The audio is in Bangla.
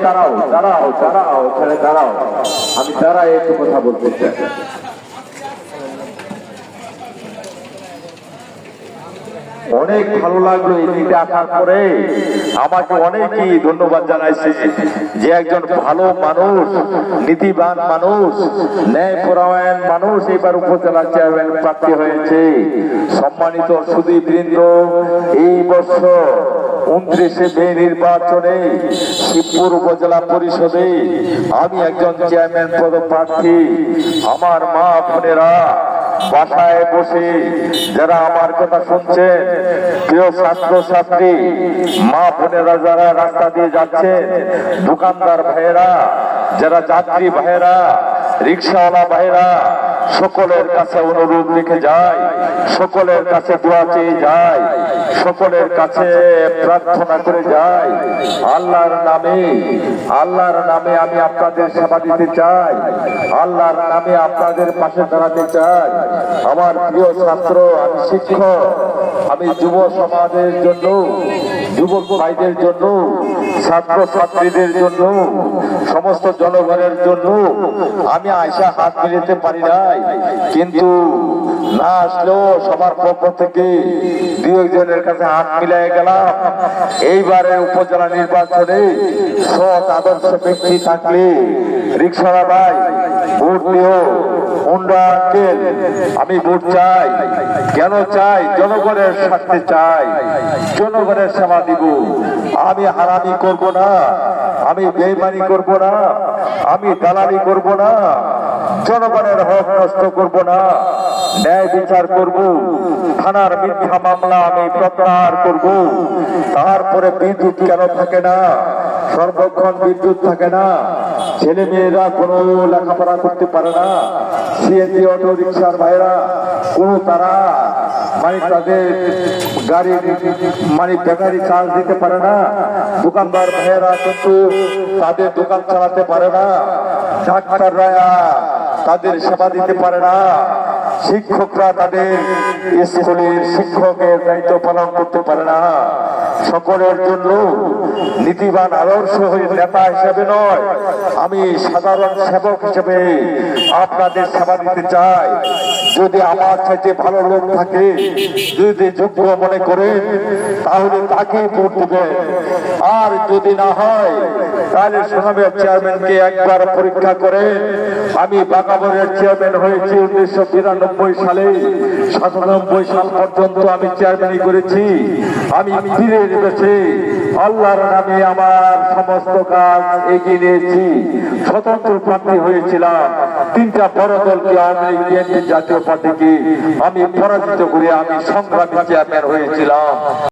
দাঁড়াও দাঁড়াও দাঁড়াও, এখানে দাঁড়াও, আমি দাঁড়াই একটু কথা বলতে চাই। অনেক ভালো লাগলো এই দিনটা আসার পরে। আমাকে অনেকেই ধন্যবাদ জানাইছে যে একজন ভালো মানুষ, নীতিবান মানুষ, ন্যায়পরায়ণ মানুষ এবার উপজেলা চেয়ারম্যান প্রার্থী হয়েছে। সম্মানিত সুধীবৃন্দ, এই বছর 29 মে নির্বাচনে শিবপুর উপজেলা পরিষদে আমি একজন চেয়ারম্যান পদপ্রার্থী। আমার মা বোনেরা বাসায় বসে যারা আমার কথা শুনছেন, প্রিয় ছাত্রছাত্রী মা বোনেরা যারা রাস্তা দিয়ে যাচ্ছেন, দোকানদার ভাইয়েরা, যারা যাত্রী ভাইয়েরা, রিক্সাওয়ালা ভাইয়েরা, সকলের কাছে অনুরোধ রেখে যায়, সকলের কাছে দোয়া চেয়ে যায়, সকলের কাছে প্রার্থনা করে যায়। আল্লাহর নামে আমি আপনাদের সেবা দিতে চাই, আল্লাহর নামে আপনাদের পাশে দাঁড়াতে চাই। আমার প্রিয় ছাত্র, আমি শিক্ষক, আমি যুব সমাজের জন্য, যুবক ভাইদের জন্য, ছাত্র ছাত্রীদের জন্য, সমস্ত জনগণের জন্য আমি আয়সা হাত মিলাতে পারি নাই, কিন্তু না আসলেও সবার পক্ষ থেকে দুই একজনের কাছে হাত মিলাই গেলাম। এইবারে উপজেলা নির্বাচনে সৎ আদর্শ ব্যক্তি থাকলে রিক্সাওয়ালা ভাই ভোট দিও, হুন্ডা আঙ্কেল আমি ভোট চাই। কেন চাই? জনগণের স্বার্থে চাই, জনগণের সেবা দিব। আমি হারামি করব না, আমি বেইমানি করব না, আমি দালালি করব না, জনগণের হক নষ্ট করব না, ন্যায় বিচার করব, থানার মিথ্যা মামলা আমি প্রত্যাহার করব। তারপরে বিদ্যুৎ কেন থাকে না? সর্বক্ষণ বিদ্যুৎ থাকে না, ছেলে মেয়েরা কোনো লেখাপড়া করতে পারে না, সিএনজি অটো রিক্সার ভাইরা কোনো তারা তাদের গাড়ির ব্যাটারি চার্জ দিতে পারে না, দোকানদার ভাইয়েরা কিন্তু তাদের দোকান চালাতে পারে না, ডাক্তাররা তাদের সেবা দিতে পারে না, শিক্ষকরা তাদের স্কুলের শিক্ষকের দায়িত্ব পালন করতে পারে না। সকলের জন্য নীতিবান আদর্শ নেতা হিসেবে নয়, আমি সাধারণ সেবক হিসেবে আপনাদের সেবা দিতে চাই। যদি আমার চাইতে ভালো লোক থাকে, যদি যোগ্য মনে করেন, তাহলে তাকে ভোট দেবেন। আর যদি না হয় তাহলে সোনামের চেয়ারম্যানকে একবার পরীক্ষা করে। আমি বাগাবরের চেয়ারম্যান হয়েছি 1992 সালে, 97 সাল পর্যন্ত আমি চেয়ারম্যানই করেছি। আমি ফিরে এসেছি, আল্লাহর নামে আমার সমস্ত কাজ এগিয়ে নিয়েছি। স্বতন্ত্র প্রার্থী হয়েছিলাম, 3টা বড় দলকে, আওয়ামী লীগ, বিএনপি, জাতীয় পার্টিকে আমি পরাজিত করে আমি সংগ্রামী চেয়ারম্যান হয়েছিলাম।